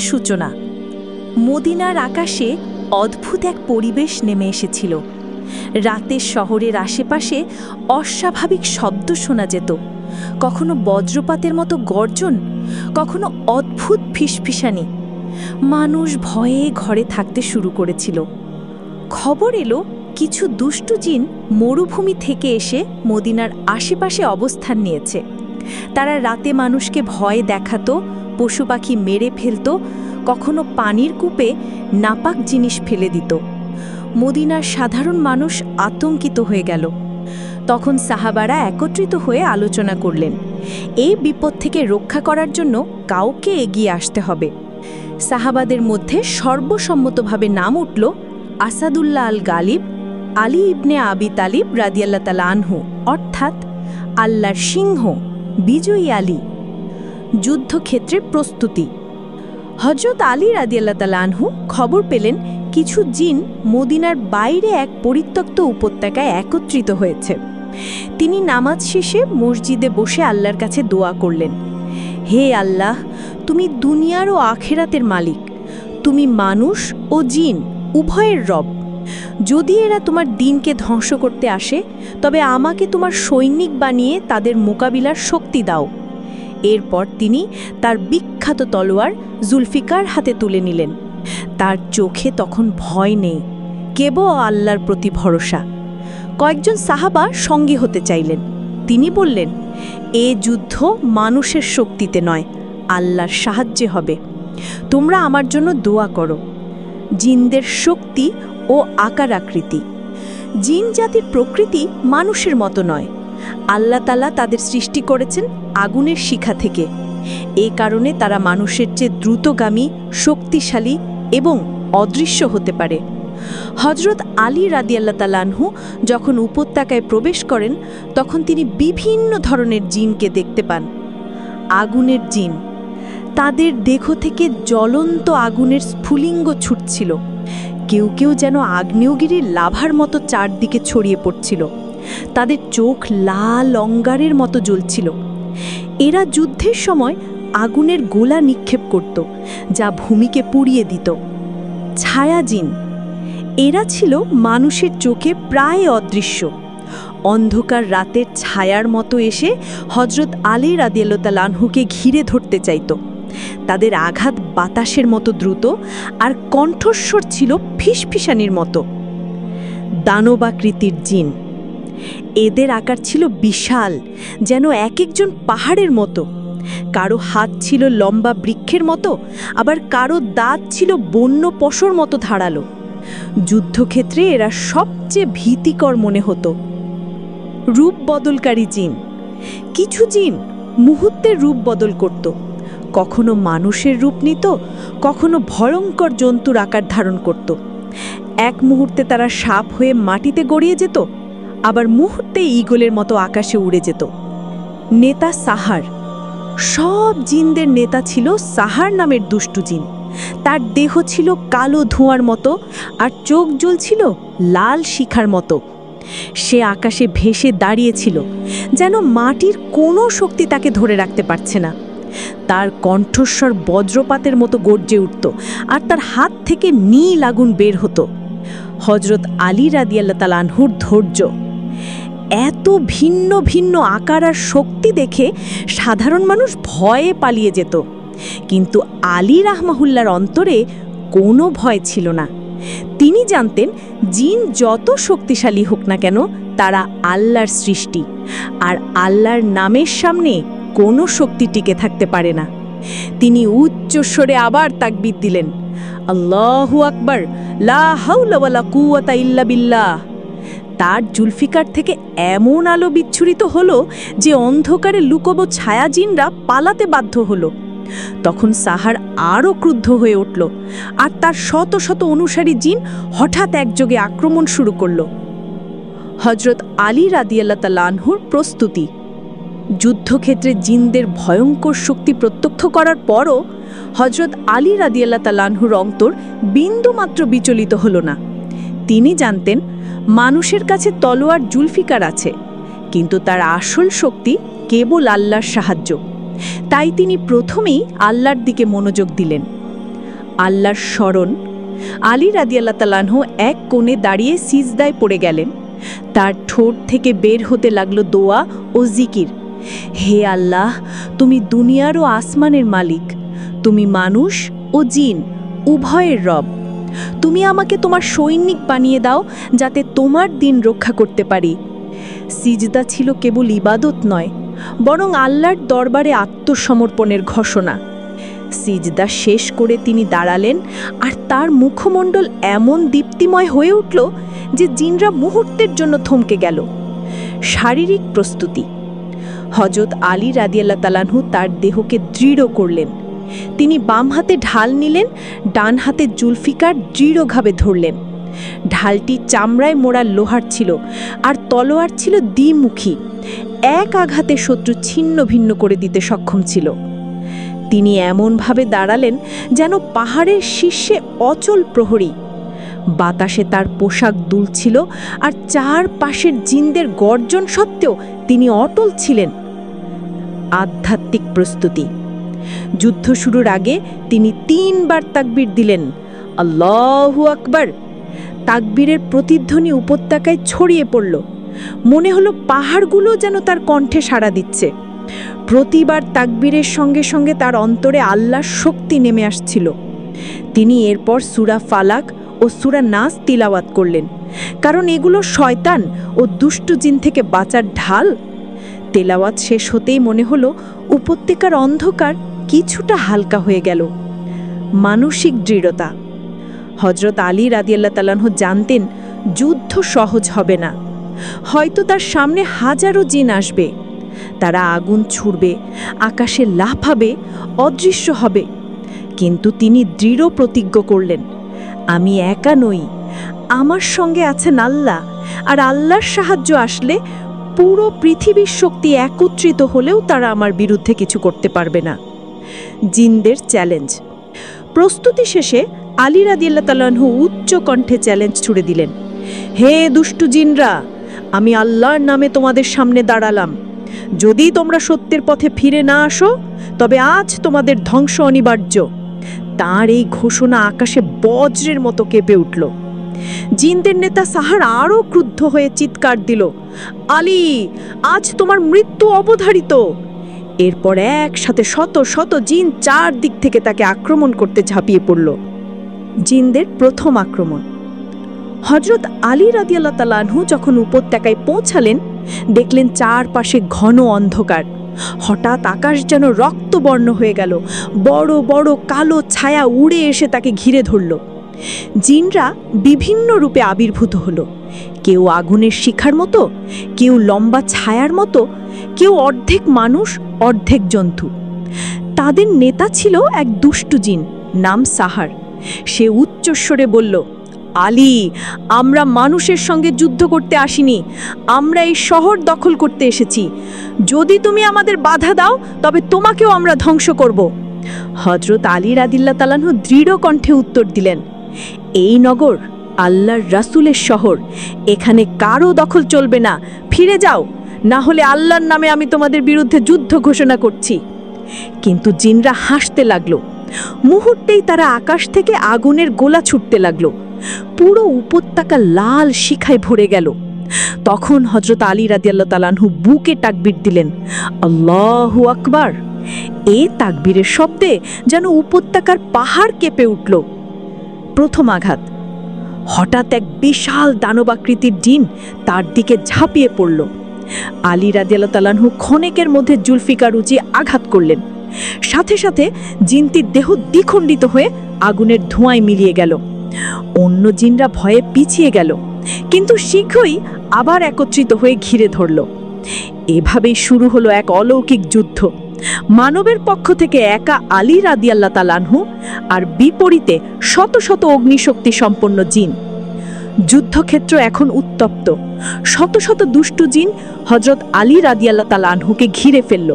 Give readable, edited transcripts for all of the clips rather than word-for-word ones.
সূচনা। মদিনার আকাশে অদ্ভুত এক পরিবেশ নেমে এসেছিল। রাতের শহরের আশেপাশে অস্বাভাবিক শব্দ শোনা যেত, কখনো বজ্রপাতের মতো গর্জন, কখনো অদ্ভুত ফিসফিসানি। মানুষ ভয়ে ঘরে থাকতে শুরু করেছিল। খবর এলো কিছু দুষ্টু জিন মরুভূমি থেকে এসে মদিনার আশেপাশে অবস্থান নিয়েছে। তারা রাতে মানুষকে ভয় দেখাতো, পশু পাখি মেরে ফেলত, কখনো পানির কূপে নাপাক জিনিস ফেলে দিত। মদিনার সাধারণ মানুষ আতঙ্কিত হয়ে গেল। তখন সাহাবারা একত্রিত হয়ে আলোচনা করলেন, এই বিপদ থেকে রক্ষা করার জন্য কাউকে এগিয়ে আসতে হবে। সাহাবাদের মধ্যে সর্বসম্মতভাবে নাম উঠল আসাদুল্লাহ আল গালিব, আলী ইবনে আবি তালিব রাদিয়াল্লাহু তাআলা আনহু, অর্থাৎ আল্লাহর সিংহ, বিজয়ী আলী। যুদ্ধক্ষেত্রে প্রস্তুতি। হযরত আলী রাদিয়াল্লাহু তাআলা আনহু খবর পেলেন কিছু জিন মদিনার বাইরে এক পরিত্যক্ত উপত্যকায় একত্রিত হয়েছে। তিনি নামাজ শেষে মসজিদে বসে আল্লাহর কাছে দোয়া করলেন, হে আল্লাহ, তুমি দুনিয়ার ও আখেরাতের মালিক, তুমি মানুষ ও জিন উভয়ের রব। যদি এরা তোমার দ্বীনকে ধ্বংস করতে আসে, তবে আমাকে তোমার সৈনিক বানিয়ে তাদের মোকাবিলার শক্তি দাও। এরপর তিনি তার বিখ্যাত তলোয়ার জুলফিকার হাতে তুলে নিলেন। তার চোখে তখন ভয় নেই, কেবল আল্লাহর প্রতি ভরসা। কয়েকজন সাহাবা সঙ্গী হতে চাইলেন। তিনি বললেন, এ যুদ্ধ মানুষের শক্তিতে নয়, আল্লাহর সাহায্যে হবে। তোমরা আমার জন্য দোয়া করো। জিনদের শক্তি ও আকার আকৃতি। জিন জাতির প্রকৃতি মানুষের মতো নয়। আল্লাহ তাআলা তাদের সৃষ্টি করেছেন আগুনের শিখা থেকে। এই কারণে তারা মানুষের চেয়ে দ্রুতগামী, শক্তিশালী এবং অদৃশ্য হতে পারে। হযরত আলী রাদিয়াল্লাহু তাআলা আনহু যখন উপত্যকায় প্রবেশ করেন, তখন তিনি বিভিন্ন ধরনের জিনকে দেখতে পান। আগুনের জিন, তাদের দেহ থেকে জ্বলন্ত আগুনের স্ফুলিঙ্গ ছুটছিল। কেউ কেউ যেন আগ্নেয়গিরির লাভার মতো চারদিকে ছড়িয়ে পড়ছিল। তাদের চোখ লাল অঙ্গারের মতো জ্বলছিল। এরা যুদ্ধের সময় আগুনের গোলা নিক্ষেপ করত, যা ভূমিকে পুড়িয়ে দিত। ছায়া জিন, এরা ছিল মানুষের চোখে প্রায় অদৃশ্য। অন্ধকার রাতের ছায়ার মতো এসে হযরত আলী রাদিয়াল্লাহু তাআলা আনহুকে ঘিরে ধরতে চাইত। তাদের আঘাত বাতাসের মতো দ্রুত, আর কণ্ঠস্বর ছিল ফিসফিসানির মতো। দানবাকৃতির জিন, এদের আকার ছিল বিশাল, যেন এক একজন পাহাড়ের মতো। কারো হাত ছিল লম্বা বৃক্ষের মতো, আবার কারো দাঁত ছিল বন্য পশুর মতো ধারালো। যুদ্ধক্ষেত্রে এরা সবচেয়ে ভীতিকর মনে হতো। রূপ বদলকারী জিন, কিছু জিন মুহূর্তে রূপ বদল করত। কখনো মানুষের রূপ নিত, কখনো ভয়ঙ্কর জন্তুর আকার ধারণ করত। এক মুহূর্তে তারা সাপ হয়ে মাটিতে গড়িয়ে যেত, আবার মুহূর্তে ঈগলের মতো আকাশে উড়ে যেত। নেতা সাহার, সব জিনদের নেতা ছিল সাহার নামের দুষ্টু জিন। তার দেহ ছিল কালো ধোঁয়ার মতো, আর চোখ জ্বলছিল লাল শিখার মতো। সে আকাশে ভেসে দাঁড়িয়েছিল, যেন মাটির কোনো শক্তি তাকে ধরে রাখতে পারছে না। তার কণ্ঠস্বর বজ্রপাতের মতো গর্জে উঠত, আর তার হাত থেকে নীল আগুন বের হতো। হযরত আলী রাদিয়াল্লাহু তাআলা আনহুর ধৈর্য। এত ভিন্ন ভিন্ন আকার আর শক্তি দেখে সাধারণ মানুষ ভয়ে পালিয়ে যেত, কিন্তু আলী রাহমাহুল্লাহর অন্তরে কোনো ভয় ছিল না। তিনি জানতেন, জিন যত শক্তিশালী হোক না কেন, তারা আল্লাহর সৃষ্টি, আর আল্লাহর নামের সামনে কোনো শক্তি টিকে থাকতে পারে না। তিনি উচ্চস্বরে আবার তাকবীর দিলেন, আল্লাহু আকবার, লা হাওলা ওয়ালা কুওয়াতা ইল্লা বিল্লাহ। তার জুলফিকার থেকে এমন আলো বিচ্ছুরিত হলো যে অন্ধকারে লুকোবো ছায়া জিনরা পালাতে বাধ্য হলো। তখন সাহার আরও ক্রুদ্ধ হয়ে উঠল, আর তার শত শত অনুসারী জিন হঠাৎ একযোগে আক্রমণ শুরু করল। হযরত আলী রাদিয়াল্লাহু তাআলা আনহুর প্রস্তুতি। যুদ্ধক্ষেত্রে জিনদের ভয়ঙ্কর শক্তি প্রত্যক্ষ করার পরও হযরত আলী রাদিয়াল্লাহু তাআলা আনহুর অন্তর বিন্দুমাত্র বিচলিত হল না। তিনি জানতেন, মানুষের কাছে তলোয়ার জুলফিকার আছে, কিন্তু তার আসল শক্তি কেবল আল্লাহর সাহায্য। তাই তিনি প্রথমেই আল্লাহর দিকে মনোযোগ দিলেন। আল্লাহর স্মরণ। আলী রাদিয়াল্লাহু তাআলা আনহু এক কোণে দাঁড়িয়ে সিজদায় পড়ে গেলেন। তার ঠোঁট থেকে বের হতে লাগলো দোয়া ও জিকির। হে আল্লাহ, তুমি দুনিয়ার ও আসমানের মালিক, তুমি মানুষ ও জিন উভয়ের রব। তুমি আমাকে তোমার সৈনিক বানিয়ে দাও, যাতে তোমার দিন রক্ষা করতে পারি। সিজদা ছিল কেবল ইবাদত নয়, বরং আল্লাহর দরবারে আত্মসমর্পণের ঘোষণা। সিজদা শেষ করে তিনি দাঁড়ালেন, আর তার মুখমণ্ডল এমন দীপ্তিময় হয়ে উঠল যে জিনরা মুহূর্তের জন্য থমকে গেল। শারীরিক প্রস্তুতি। হযরত আলী রাদিয়াল্লাহু তাআলা আনহু তার দেহকে দৃঢ় করলেন। তিনি বাম হাতে ঢাল নিলেন, ডান হাতে জুলফিকার দৃঢ়ভাবে ধরলেন। ঢালটি চামড়ায় মোড়া লোহার ছিল, আর তলোয়ার ছিল দ্বিমুখী। এক আঘাতে শত্রু ছিন্ন ভিন্ন করে দিতে সক্ষম ছিল। তিনি এমনভাবে দাঁড়ালেন যেন পাহাড়ের শীর্ষে অচল প্রহরী। বাতাসে তার পোশাক দুলছিল, আর চারপাশের জিনদের গর্জন সত্ত্বেও তিনি অটল ছিলেন। আধ্যাত্মিক প্রস্তুতি। যুদ্ধ শুরুর আগে তিনি 3 বার তাকবীর দিলেন, আল্লাহু আকবার। তাকবীরের প্রতিধ্বনি উপত্যকায় ছড়িয়ে পড়ল। মনে হলো পাহাড়গুলো যেন তার কণ্ঠে সাড়া দিচ্ছে। প্রতিবার তাকবীরের সঙ্গে সঙ্গে তার অন্তরে আল্লাহর শক্তি নেমে আসছিল। তিনি এরপর সূরা ফালাক ও সূরা নাস তিলাওয়াত করলেন, কারণ এগুলো শয়তান ও দুষ্ট জিন থেকে বাঁচার ঢাল। তেলাওয়াত শেষ হতেই মনে হলো উপত্যকার অন্ধকার কিছুটা হালকা হয়ে গেল। মানসিক দৃঢ়তা। হযরত আলী রাদিয়াল্লাহু তাআলা আনহু জানতেন যুদ্ধ সহজ হবে না। হয়তো তার সামনে হাজারো জিন আসবে, তারা আগুন ছুড়বে, আকাশে লাফাবে, অদৃশ্য হবে। কিন্তু তিনি দৃঢ় প্রতিজ্ঞ করলেন, আমি একা নই, আমার সঙ্গে আছেন আল্লাহ, আর আল্লাহর সাহায্য আসলে পুরো পৃথিবীর শক্তি একত্রিত হলেও তারা আমার বিরুদ্ধে কিছু করতে পারবে না। জিনদের চ্যালেঞ্জ। প্রস্তুতি শেষে আলী রাদিয়াল্লাহু তাআলা আনহু উচ্চ কণ্ঠে চ্যালেঞ্জ ছুড়ে দিলেন, হে দুষ্টু জিনরা, আমি আল্লাহর নামে তোমাদের সামনে দাঁড়ালাম। যদি তোমরা সত্যের পথে ফিরে না আসো, তবে আজ তোমাদের ধ্বংস অনিবার্য। তার এই ঘোষণা আকাশে বজ্রের মতো কেঁপে উঠল। জিনদের নেতা সাহার আরও ক্রুদ্ধ হয়ে চিৎকার দিল, আলী, আজ তোমার মৃত্যু অবধারিত। এরপর একসাথে শত শত জিন চারদিক থেকে তাকে আক্রমণ করতে ঝাঁপিয়ে পড়ল। জিনদের প্রথম আক্রমণ। হযরত আলী রাদিয়াল্লাহু তাআলা আনহু যখন উপত্যকায় পৌঁছালেন, দেখলেন চারপাশে ঘন অন্ধকার। হঠাৎ আকাশ যেন রক্তবর্ণ হয়ে গেল। বড় বড় কালো ছায়া উড়ে এসে তাকে ঘিরে ধরল। জিনরা বিভিন্ন রূপে আবির্ভূত হলো। কেউ আগুনের শিখার মতো, কেউ লম্বা ছায়ার মতো, কেউ অর্ধেক মানুষ অর্ধেক জন্তু। তাদের নেতা ছিল এক দুষ্টু জিন, নাম সাহার। সে উচ্চস্বরে বলল, আলী, আমরা মানুষের সঙ্গে যুদ্ধ করতে আসিনি, আমরা এই শহর দখল করতে এসেছি। যদি তুমি আমাদের বাধা দাও, তবে তোমাকেও আমরা ধ্বংস করব। হযরত আলী রাদিয়াল্লাহু তাআলা আনহু দৃঢ় কণ্ঠে উত্তর দিলেন, এই নগর আল্লাহর রাসূলের শহর, এখানে কারো দখল চলবে না। ফিরে যাও, না হলে আল্লাহর নামে আমি তোমাদের বিরুদ্ধে যুদ্ধ ঘোষণা করছি। কিন্তু জিনরা হাসতে লাগলো। মুহূর্তেই তারা আকাশ থেকে আগুনের গোলা ছুটতে লাগলো। পুরো উপত্যকা লাল শিখায় ভরে গেল। তখন হযরত আলী রাদিয়াল্লাহু তাআলা আনহু বুকে তাকবীর দিলেন, আল্লাহু আকবার। এই তাকবীরের শব্দে যেন উপত্যকার পাহাড় কেঁপে উঠল। প্রথম আঘাত। হঠাৎ এক বিশাল দানবাকৃতির জিন তার দিকে ঝাঁপিয়ে পড়ল। আলী রাদিয়াল্লাহু তাআলা আনহু ক্ষণেকের মধ্যে জুলফিকার উঁচিয়ে আঘাত করলেন। সাথে সাথে জিনটির দেহ দ্বিখণ্ডিত হয়ে আগুনের ধোঁয়ায় মিলিয়ে গেল। অন্য জিনরা ভয়ে পিছিয়ে গেল, কিন্তু শীঘ্রই আবার একত্রিত হয়ে ঘিরে ধরল। এভাবেই শুরু হলো এক অলৌকিক যুদ্ধ। মানবের পক্ষ থেকে একা আলী রাদিয়াল্লাহু তাআলা আনহু, আর বিপরীতে শত শত অগ্নিশক্তি সম্পন্ন জিন। যুদ্ধক্ষেত্র এখন উত্তপ্ত। শত শত দুষ্টু জিন হযরত আলী রাদিয়াল্লাহু তাআলা আনহুকে ঘিরে ফেলল।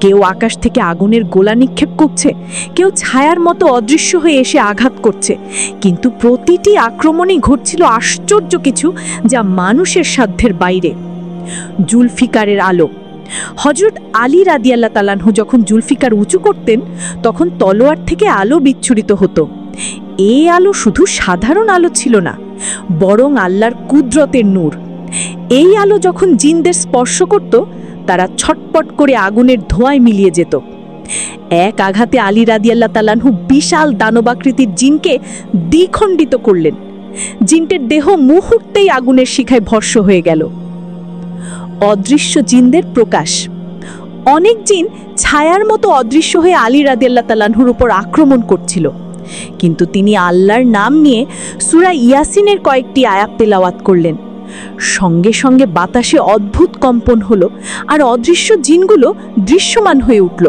কেউ আকাশ থেকে আগুনের গোলা নিক্ষেপ করছে, কেউ ছায়ার মতো অদৃশ্য হয়ে এসে আঘাত করছে। কিন্তু প্রতিটি আক্রমণই ঘটছিল আশ্চর্য কিছু, যা মানুষের সাধ্যের বাইরে। জুলফিকারের আলো। হযরত আলী রাদিয়াল্লাহু তাআলা আনহু যখন জুলফিকার উঁচু করতেন, তখন তলোয়ার থেকে আলো বিচ্ছুরিত হতো। এই আলো শুধু সাধারণ আলো ছিল না, বরং আল্লাহর কুদরতের নূর। এই আলো যখন জিনদের স্পর্শ করত, তারা ছটপট করে আগুনের ধোঁয়ায় মিলিয়ে যেত। এক আঘাতে আলী রাদিয়াল্লাহু তাআলা আনহু বিশাল দানবাকৃতির জিনকে দ্বিখণ্ডিত করলেন। জিনটির দেহ মুহূর্তেই আগুনের শিখায় ভস্ম হয়ে গেল। অদৃশ্য জিনদের প্রকাশ। অনেক জিন ছায়ার মতো অদৃশ্য হয়ে আলী রাদিয়াল্লাহু তাআলা আনহুর উপর আক্রমণ করছিল, কিন্তু তিনি আল্লাহর নাম নিয়ে সূরা ইয়াসিনের কয়েকটি আয়াত তেলাওয়াত করলেন। সঙ্গে সঙ্গে বাতাসে অদ্ভুত কম্পন হলো, আর অদৃশ্য জিনগুলো দৃশ্যমান হয়ে উঠল।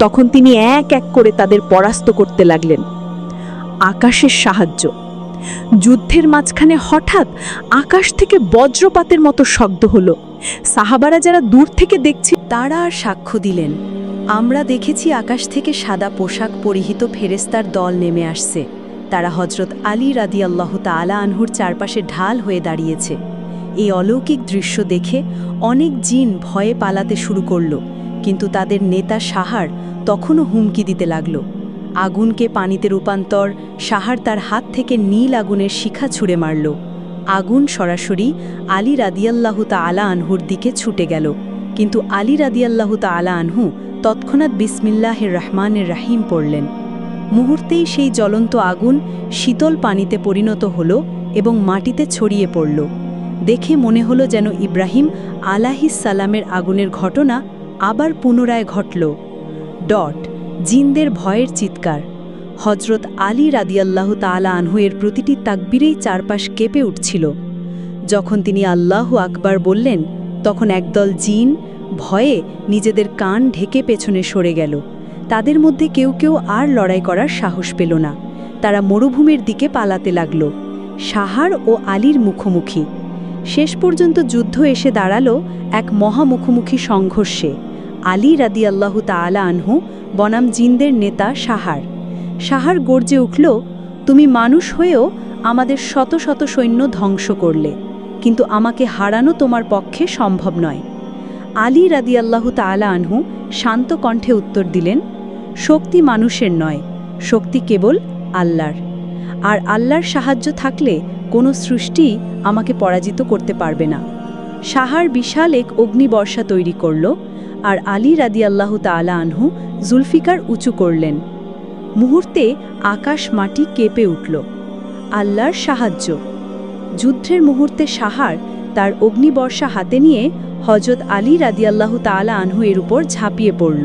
তখন তিনি এক এক করে তাদের পরাস্ত করতে লাগলেন। আকাশের সাহায্য। যুদ্ধের মাঝখানে হঠাৎ আকাশ থেকে বজ্রপাতের মতো শব্দ হলো। সাহাবারা যারা দূর থেকে দেখছে তারা আর সাক্ষ্য দিলেন, আমরা দেখেছি আকাশ থেকে সাদা পোশাক পরিহিত ফেরেশতার দল নেমে আসছে। তারা হযরত আলী রাদিয়াল্লাহু তাআলা আনহুর চারপাশে ঢাল হয়ে দাঁড়িয়েছে। এই অলৌকিক দৃশ্য দেখে অনেক জিন ভয়ে পালাতে শুরু করল, কিন্তু তাদের নেতা সাহার তখনও হুমকি দিতে লাগল। আগুনকে পানিতে রূপান্তর। সাহার তার হাত থেকে নীল আগুনের শিখা ছুঁড়ে মারল। আগুন সরাসরি আলী রাদিয়াল্লাহু তাআলা আনহুর দিকে ছুটে গেল, কিন্তু আলী রাদিয়াল্লাহু তাআলা আনহু তৎক্ষণাৎ বিসমিল্লাহির রহমানির রহিম পড়লেন। মুহূর্তেই সেই জ্বলন্ত আগুন শীতল পানিতে পরিণত হল এবং মাটিতে ছড়িয়ে পড়ল। দেখে মনে হলো যেন ইব্রাহিম আলাইহিস সালামের আগুনের ঘটনা আবার পুনরায় ঘটল। জিনদের ভয়ের চিৎকার। হযরত আলী রাদিয়াল্লাহু তাআলা আনহু এর প্রতিটি তাকবীরেই চারপাশ কেঁপে উঠছিল। যখন তিনি আল্লাহু আকবার বললেন, তখন একদল জিন ভয়ে নিজেদের কান ঢেকে পেছনে সরে গেল। তাদের মধ্যে কেউ কেউ আর লড়াই করার সাহস পেল না। তারা মরুভূমির দিকে পালাতে লাগল, সাহার ও আলীর মুখোমুখি। শেষ পর্যন্ত যুদ্ধ এসে দাঁড়ালো এক মহামুখোমুখি সংঘর্ষে। আলী রাদিয়াল্লাহু তাআলা আনহু বনাম জিনদের নেতা সাহার গর্জে উঠল, তুমি মানুষ হয়েও আমাদের শত শত সৈন্য ধ্বংস করলে, কিন্তু আমাকে হারানো তোমার পক্ষে সম্ভব নয়। আলী রাদিয়াল্লাহু তাআলা আনহু শান্ত কণ্ঠে উত্তর দিলেন, শক্তি মানুষের নয়, শক্তি কেবল আল্লাহর। আর আল্লাহর সাহায্য থাকলে কোনো সৃষ্টি আমাকে পরাজিত করতে পারবে না। সাহার বিশাল এক অগ্নিবর্ষা তৈরি করল, আর আলী রাদিয়াল্লাহু তাআলা আনহু জুলফিকার উঁচু করলেন। মুহূর্তে আকাশ মাটি কেঁপে উঠল। আল্লাহর সাহায্য। যুদ্ধের মুহূর্তে সাহার তার অগ্নিবর্ষা হাতে নিয়ে হযরত আলী রাদিয়াল্লাহু তাআলা আনহু এর উপর ঝাঁপিয়ে পড়ল।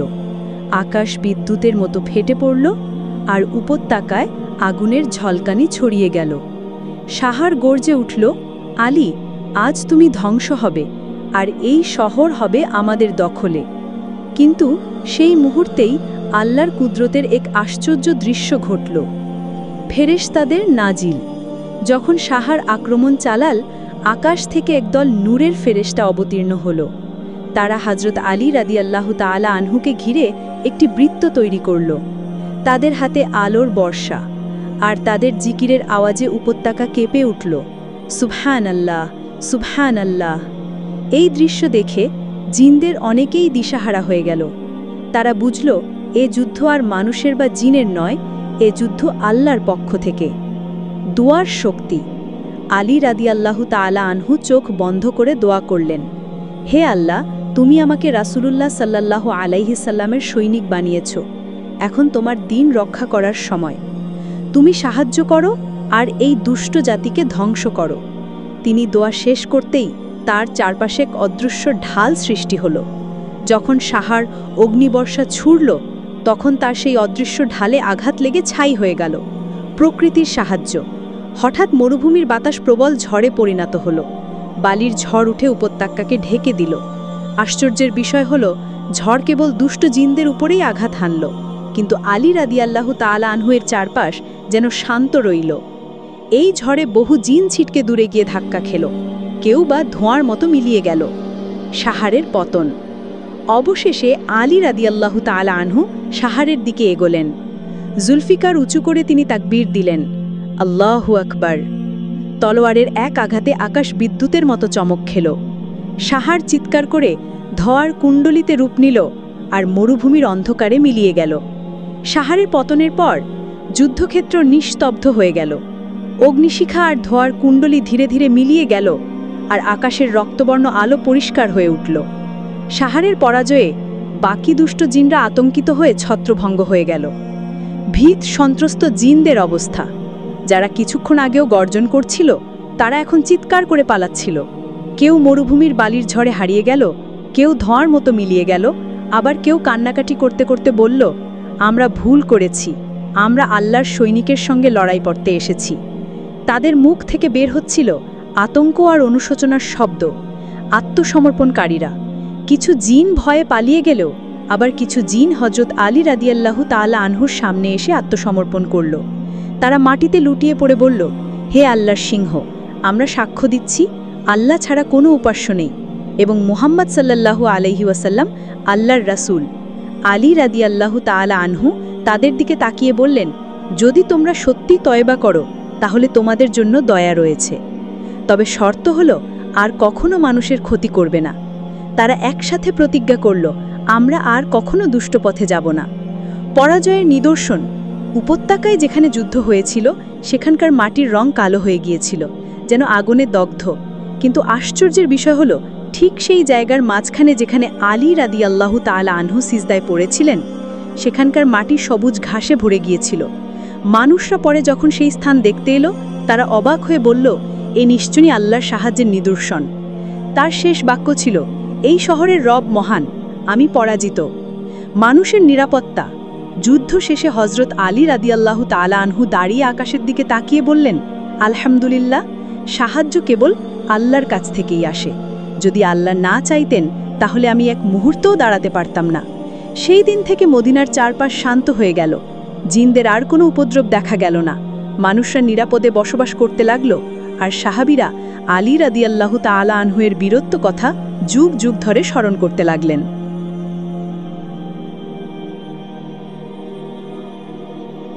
আকাশ বিদ্যুতের মতো ফেটে পড়ল, আর উপত্যকায় আগুনের ঝলকানি ছড়িয়ে গেল। সাহার গর্জে উঠল, আলী, আজ তুমি ধ্বংস হবে, আর এই শহর হবে আমাদের দখলে। কিন্তু সেই মুহূর্তেই আল্লাহর কুদরতের এক আশ্চর্য দৃশ্য ঘটল। ফেরেশতাদের নাজিল। যখন সাহার আক্রমণ চালাল, আকাশ থেকে একদল নূরের ফেরেশতা অবতীর্ণ হল। তারা হযরত আলী রাদিয়াল্লাহু তাআলা আনহুকে ঘিরে একটি বৃত্ত তৈরি করল। তাদের হাতে আলোর বর্ষা, আর তাদের জিকিরের আওয়াজে উপত্যকা কেঁপে উঠল। সুবহানাল্লাহ, সুবহানাল্লাহ। এই দৃশ্য দেখে জিনদের অনেকেই দিশাহারা হয়ে গেল। তারা বুঝল, এ যুদ্ধ আর মানুষের বা জিনের নয়, এ যুদ্ধ আল্লাহর পক্ষ থেকে। দোয়ার শক্তি। আলী রাদিয়াল্লাহু তাআলা আনহু চোখ বন্ধ করে দোয়া করলেন, হে আল্লাহ, তুমি আমাকে রাসূলুল্লাহ সাল্লাল্লাহু আলাইহি সাল্লামের সৈনিক বানিয়েছ। এখন তোমার দ্বীন রক্ষা করার সময়। তুমি সাহায্য করো আর এই দুষ্ট জাতিকে ধ্বংস করো। তিনি দোয়া শেষ করতেই তার চারপাশে এক অদৃশ্য ঢাল সৃষ্টি হলো। যখন সাহার অগ্নিবর্ষা ছুড়ল, তখন তার সেই অদৃশ্য ঢালে আঘাত লেগে ছাই হয়ে গেল। প্রকৃতির সাহায্য। হঠাৎ মরুভূমির বাতাস প্রবল ঝড়ে পরিণত হলো। বালির ঝড় উঠে উপত্যকাকে ঢেকে দিল। আশ্চর্যের বিষয় হলো, ঝড় কেবল দুষ্ট জিনদের উপরেই আঘাত হানল, কিন্তু আলী রাদিয়াল্লাহু তাআলা আনহু এর চারপাশ যেন শান্ত রইল। এই ঝড়ে বহু জিন ছিটকে দূরে গিয়ে ধাক্কা খেল, কেউ বা ধোঁয়ার মতো মিলিয়ে গেল। সাহারের পতন। অবশেষে আলী রাদিয়াল্লাহু তাআলা আনহু সাহারের দিকে এগোলেন। জুলফিকার উঁচু করে তিনি তাকবীর দিলেন, আল্লাহু আকবার। তলোয়ারের এক আঘাতে আকাশ বিদ্যুতের মতো চমক খেল। সাহার চিৎকার করে ধোঁয়ার কুণ্ডলিতে রূপ নিল, আর মরুভূমির অন্ধকারে মিলিয়ে গেল। সাহারের পতনের পর যুদ্ধক্ষেত্র নিস্তব্ধ হয়ে গেল। অগ্নিশিখা আর ধোঁয়ার কুণ্ডলী ধীরে ধীরে মিলিয়ে গেল, আর আকাশের রক্তবর্ণ আলো পরিষ্কার হয়ে উঠল। সাহারের পরাজয়ে বাকি দুষ্ট জিনরা আতঙ্কিত হয়ে ছত্রভঙ্গ হয়ে গেল। ভীত সন্ত্রস্ত জিনদের অবস্থা, যারা কিছুক্ষণ আগেও গর্জন করছিল তারা এখন চিৎকার করে পালাচ্ছিল। কেউ মরুভূমির বালির ঝড়ে হারিয়ে গেল, কেউ ধোঁয়ার মতো মিলিয়ে গেল, আবার কেউ কান্নাকাটি করতে করতে বলল, আমরা ভুল করেছি, আমরা আল্লাহর সৈনিকের সঙ্গে লড়াই করতে এসেছি। তাদের মুখ থেকে বের হচ্ছিল আতঙ্ক আর অনুশোচনার শব্দ। আত্মসমর্পণকারীরা, কিছু জিন ভয়ে পালিয়ে গেলেও আবার কিছু জিন হযরত আলী রাদিয়াল্লাহু তাআলা আনহুর সামনে এসে আত্মসমর্পণ করল। তারা মাটিতে লুটিয়ে পড়ে বলল, হে আল্লাহর সিংহ, আমরা সাক্ষ্য দিচ্ছি আল্লাহ ছাড়া কোনো উপাস্য নেই এবং মুহাম্মদ সাল্লাল্লাহু আলাইহি ওয়াসাল্লাম আল্লাহর রাসূল। আলী রাদিয়াল্লাহু তাআলা আনহু তাদের দিকে তাকিয়ে বললেন, যদি তোমরা সত্যি তয়বা করো তাহলে তোমাদের জন্য দয়া রয়েছে, তবে শর্ত হলো আর কখনো মানুষের ক্ষতি করবে না। তারা একসাথে প্রতিজ্ঞা করল, আমরা আর কখনো দুষ্ট পথে যাব না। পরাজয়ের নিদর্শন, উপত্যকায় যেখানে যুদ্ধ হয়েছিল সেখানকার মাটির রং কালো হয়ে গিয়েছিল, যেন আগুনে দগ্ধ। কিন্তু আশ্চর্যের বিষয় হলো, ঠিক সেই জায়গার মাঝখানে যেখানে আলী রাদিয়াল্লাহু তাআলা আনহু সিজদায় পড়েছিলেন সেখানকার মাটি সবুজ ঘাসে ভরে গিয়েছিল। মানুষরা পরে যখন সেই স্থান দেখতে এলো তারা অবাক হয়ে বলল, এ নিশ্চয়ই আল্লাহর সাহায্যের নিদর্শন। তার শেষ বাক্য ছিল, এই শহরের রব মহান, আমি পরাজিত। মানুষের নিরাপত্তা, যুদ্ধ শেষে হযরত আলী রাদিয়াল্লাহু তাআলা আনহু দাঁড়িয়ে আকাশের দিকে তাকিয়ে বললেন, আলহামদুলিল্লাহ, সাহায্য কেবল আল্লাহর কাছ থেকেই আসে। যদি আল্লাহ না চাইতেন তাহলে আমি এক মুহূর্তও দাঁড়াতে পারতাম না। সেই দিন থেকে মদিনার চারপাশ শান্ত হয়ে গেল, জিনদের আর কোনো উপদ্রব দেখা গেল না। মানুষরা নিরাপদে বসবাস করতে লাগলো, আর সাহাবীরা আলী রাদিয়াল্লাহু তাআলা আনহু এর বীরত্ব কথা যুগ যুগ ধরে স্মরণ করতে লাগলেন।